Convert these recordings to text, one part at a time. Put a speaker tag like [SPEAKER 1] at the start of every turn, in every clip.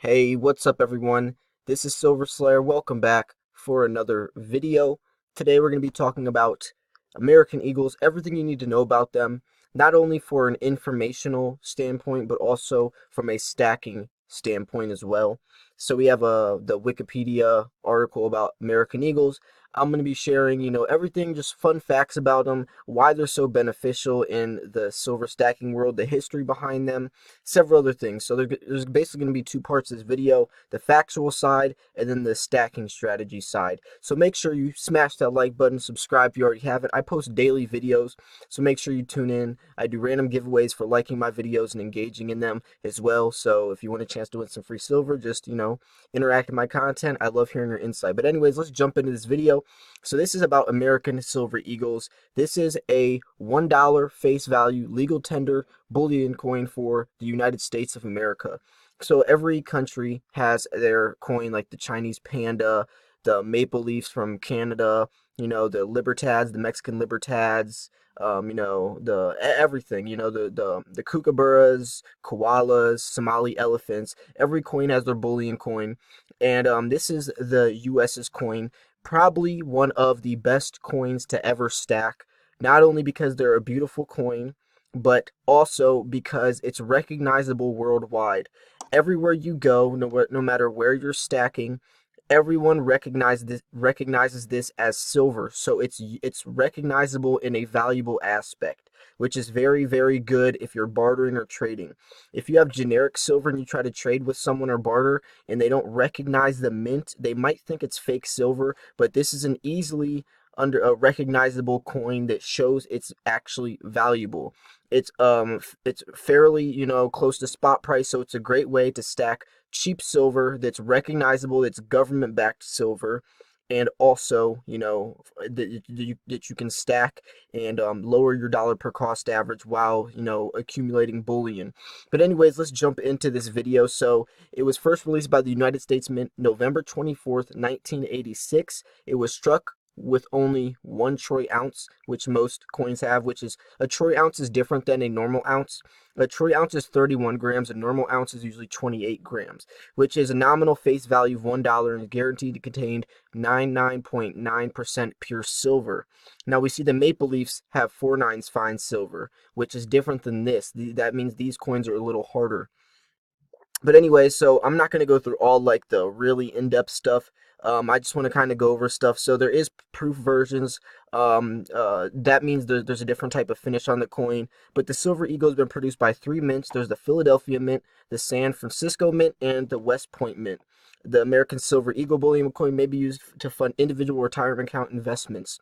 [SPEAKER 1] Hey, what's up everyone? This is Silver Slayer. Welcome back for another video. Today we're going to be talking about American Eagles, everything you need to know about them, not only for an informational standpoint, but also from a stacking standpoint as well. So we have the Wikipedia article about American Eagles. I'm going to be sharing, everything, just fun facts about them, why they're so beneficial in the silver stacking world, the history behind them, several other things. So there's basically going to be two parts of this video, the factual side and then the stacking strategy side. So make sure you smash that like button, subscribe if you already haven't. I post daily videos, so make sure you tune in. I do random giveaways for liking my videos and engaging in them as well. So if you want a chance to win some free silver, just, interact with my content. I love hearing your insight. But anyways, let's jump into this video. So this is about American Silver Eagles. This is a $1 face value legal tender bullion coin for the United States of America. So every country has their coin, like the Chinese panda, the maple leafs from Canada, the libertads, the Mexican libertads, the everything, the kookaburras, koalas, Somali elephants. Every coin has their bullion coin, and this is the U.S.'s coin, probably one of the best coins to ever stack. Not only because they're a beautiful coin, but also because it's recognizable worldwide. Everywhere you go, no matter where you're stacking, everyone recognizes this as silver. So it's recognizable in a valuable aspect, which is very, very good if you're bartering or trading. If you have generic silver and you try to trade with someone or barter and they don't recognize the mint, they might think it's fake silver, but this is an easily under a recognizable coin that shows it's actually valuable. It's fairly, close to spot price, so it's a great way to stack cheap silver that's recognizable, that's government backed silver, and also, that you can stack and lower your dollar per cost average while, accumulating bullion. But anyways, let's jump into this video. So it was first released by the United States Mint November 24th, 1986. It was struck with only 1 troy ounce, which most coins have, which is a troy ounce is different than a normal ounce. A troy ounce is 31 grams, a normal ounce is usually 28 grams, which is a nominal face value of $1 and is guaranteed to contain 99.9% pure silver. Now we see the maple leafs have 4/9 fine silver, which is different than this. That means these coins are a little harder. But anyway, so I'm not going to go through all like the really in-depth stuff. I just want to kind of go over stuff. So there is proof versions. That means there's a different type of finish on the coin. But the Silver Eagle has been produced by 3 mints. There's the Philadelphia Mint, the San Francisco Mint, and the West Point Mint. The American Silver Eagle bullion coin may be used to fund individual retirement account investments.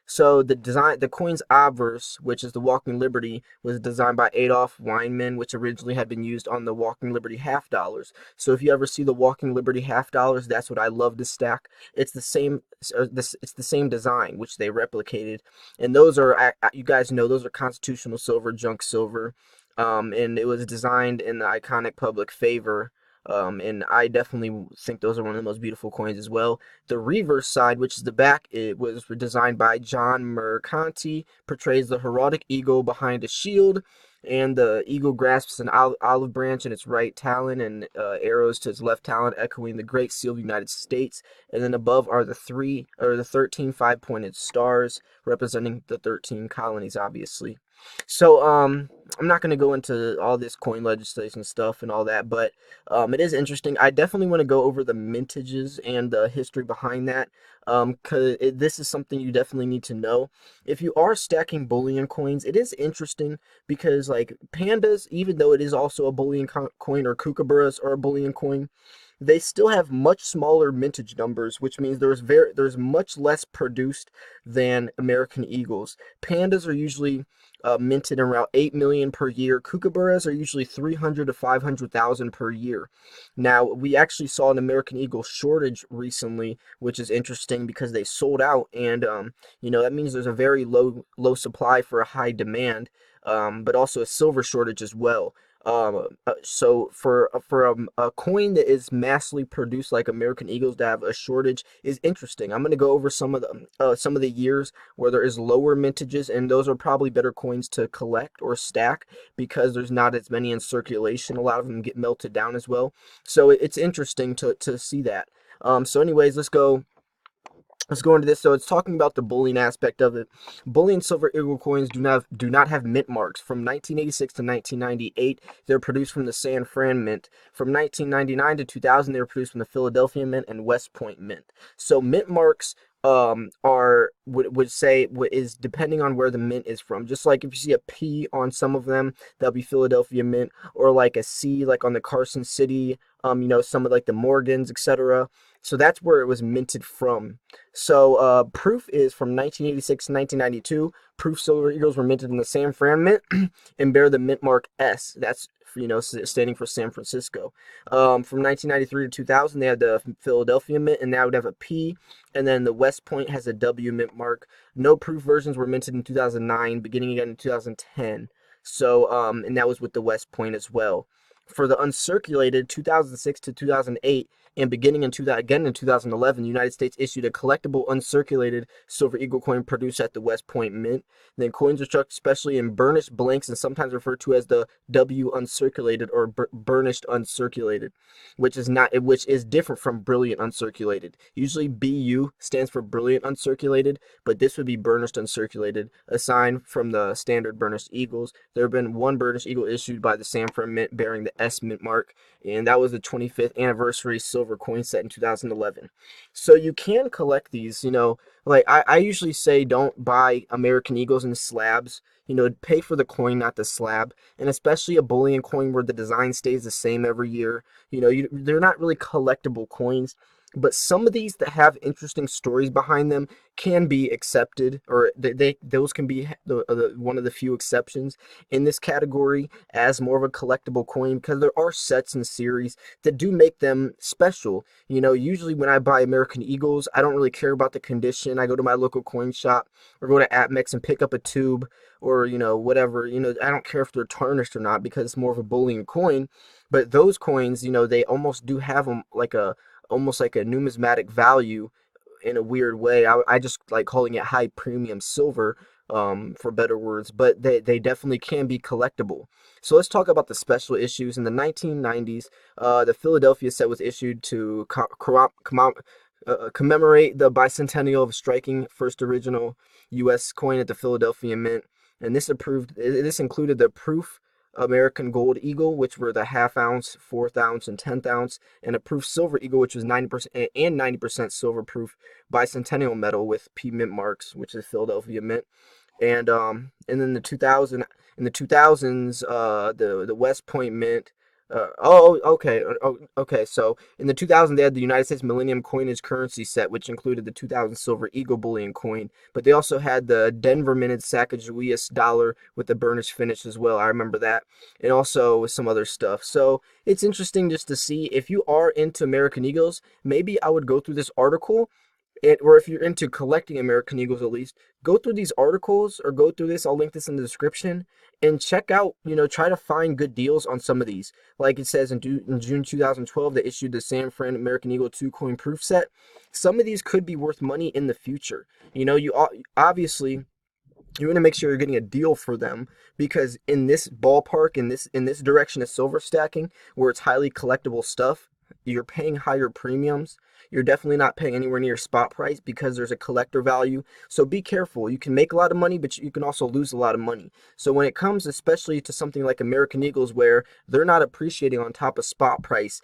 [SPEAKER 1] So the coin's obverse, which is the Walking Liberty, was designed by Adolf Weinman, which originally had been used on the Walking Liberty half dollars. So if you ever see the Walking Liberty half dollars, that's what I love to stack. It's the same, it's the same design which they replicated, and those are, you guys know, those are constitutional silver, junk silver, and it was designed in the iconic public favor. And I definitely think those are one of the most beautiful coins as well. The reverse side, which is the back, it was designed by John Mercanti, portrays the heraldic eagle behind a shield, and the eagle grasps an olive branch in its right talon and arrows to its left talon, echoing the Great Seal of the United States. And then above are the 13 5-pointed stars, representing the 13 colonies, obviously. So, I'm not going to go into all this coin legislation stuff and all that, but it is interesting. I definitely want to go over the mintages and the history behind that, because this is something you definitely need to know. If you are stacking bullion coins, it is interesting because, like, pandas, even though it is also a bullion coin, or kookaburras are a bullion coin, they still have much smaller mintage numbers, which means there's much less produced than American Eagles. Pandas are usually minted around 8 million per year. Kookaburras are usually 300 to 500,000 per year. Now, we actually saw an American Eagle shortage recently, which is interesting because they sold out, and that means there's a very low supply for a high demand, but also a silver shortage as well. So for a coin that is massively produced like American Eagles to have a shortage is interesting. I'm gonna go over some of the years where there is lower mintages, and those are probably better coins to collect or stack because there's not as many in circulation. A lot of them get melted down as well. So it's interesting to see that. So anyways, let's go into this. So it's talking about the bullion aspect of it. Bullion silver eagle coins do not have mint marks. From 1986 to 1998, they're produced from the San Fran Mint. From 1999 to 2000, they were produced from the Philadelphia Mint and West Point Mint. So mint marks are would say what is depending on where the mint is from. Just like if you see a P on some of them, that'll be Philadelphia Mint, or like a C like on the Carson City, some of like the Morgans, etc. So that's where it was minted from. So proof is from 1986 to 1992. Proof silver eagles were minted in the San Fran Mint and bear the mint mark S. That's standing for San Francisco. From 1993 to 2000, they had the Philadelphia Mint, and now would have a P. And then the West Point has a W mint mark. No proof versions were minted in 2009, beginning again in 2010. So and that was with the West Point as well. For the uncirculated, 2006 to 2008, and beginning in 2011, the United States issued a collectible uncirculated silver eagle coin produced at the West Point Mint. Then coins are struck especially in burnished blanks and sometimes referred to as the W uncirculated or burnished uncirculated, which is different from brilliant uncirculated. Usually BU stands for brilliant uncirculated, but this would be burnished uncirculated, a sign from the standard burnished eagles. There have been one burnished eagle issued by the San Fran Mint bearing the S mint mark, and that was the 25th anniversary silver coin set in 2011. So you can collect these, like I usually say don't buy American Eagles in slabs. Pay for the coin, not the slab, and especially a bullion coin where the design stays the same every year. They're not really collectible coins, but some of these that have interesting stories behind them can be accepted, or those can be one of the few exceptions in this category as more of a collectible coin, because there are sets and series that do make them special. Usually when I buy American Eagles, I don't really care about the condition. I go to my local coin shop or go to APMEX and pick up a tube, or whatever. I don't care if they're tarnished or not because it's more of a bullion coin. But those coins, they almost do have them almost like a numismatic value in a weird way. I just like calling it high premium silver, for better words, but they definitely can be collectible. So let's talk about the special issues. In the 1990s, the Philadelphia set was issued to commemorate the bicentennial of striking first original U.S. coin at the Philadelphia Mint, and this included the proof American Gold Eagle, which were the half ounce, fourth ounce, and 10th ounce, and a proof silver eagle, which was 90% silver proof bicentennial metal with P mint marks, which is Philadelphia Mint. And then in the 2000s, the West Point Mint. Okay. So in the 2000s, they had the United States Millennium Coinage Currency set, which included the 2000 Silver Eagle Bullion coin. But they also had the Denver Minted Sacagaweas dollar with the burnished finish as well. I remember that, and also with some other stuff. So it's interesting just to see if you are into American Eagles. Maybe I would go through this article, or if you're into collecting American Eagles at least, go through these articles or go through this. I'll link this in the description and check out, try to find good deals on some of these. Like it says in June 2012, they issued the San Fran American Eagle 2 coin proof set. Some of these could be worth money in the future. You obviously you want to make sure you're getting a deal for them, because in this ballpark, in this direction of silver stacking, where it's highly collectible stuff, you're paying higher premiums. You're definitely not paying anywhere near spot price because there's a collector value. So be careful. You can make a lot of money, but you can also lose a lot of money. So when it comes especially to something like American Eagles, where they're not appreciating on top of spot price,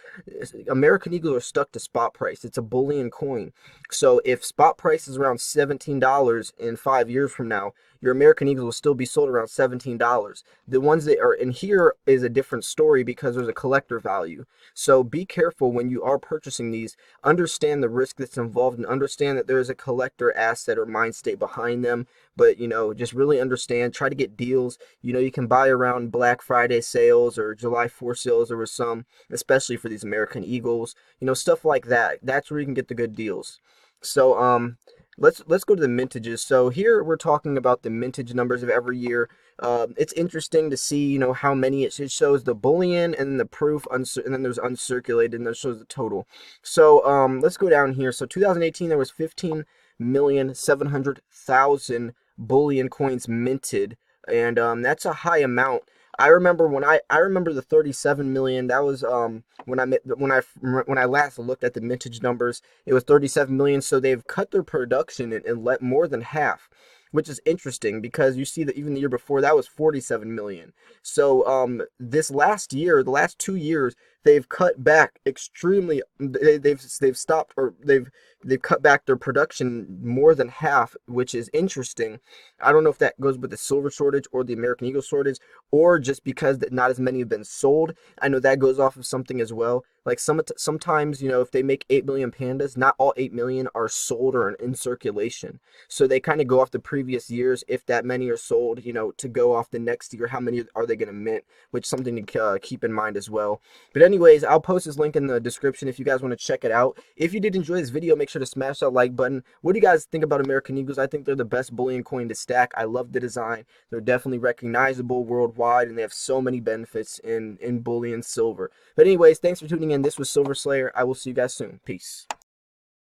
[SPEAKER 1] American Eagles are stuck to spot price. It's a bullion coin. So if spot price is around $17 in 5 years from now, your American Eagles will still be sold around $17. The ones that are in here is a different story because there's a collector value. So be careful when you are purchasing these. Understand the risk that's involved and understand that there is a collector asset or mind state behind them. But, just really understand, try to get deals. You can buy around Black Friday sales or July 4th sales. There was some, especially for these American Eagles, stuff like that. That's where you can get the good deals. So let's go to the mintages. So here we're talking about the mintage numbers of every year. It's interesting to see, you know, how many it shows the bullion and the proof, and then there's uncirculated, and that shows the total. So let's go down here. So 2018 there was 15,700,000 bullion coins minted, and that's a high amount. I remember I remember the 37 million. That was when I last looked at the mintage numbers, it was 37 million. So they've cut their production and let more than half, which is interesting because you see that even the year before that was 47 million. So this last year, the last 2 years, they've cut back extremely. They've stopped, or they've cut back their production more than half, which is interesting. I don't know if that goes with the silver shortage or the American Eagle shortage, or just because that not as many have been sold. I know that goes off of something as well. Like sometimes, you know, if they make 8 million pandas, not all 8 million are sold or in circulation. So they kind of go off the previous years. If that many are sold, you know, to go off the next year, how many are they going to mint, which is something to keep in mind as well. But anyways, I'll post this link in the description if you guys want to check it out. If you did enjoy this video, make sure to smash that like button. What do you guys think about American Eagles? I think they're the best bullion coin to stack. I love the design. They're definitely recognizable worldwide, and they have so many benefits in bullion silver. But anyways, thanks for tuning in. This was Silver Slayer. I will see you guys soon. Peace.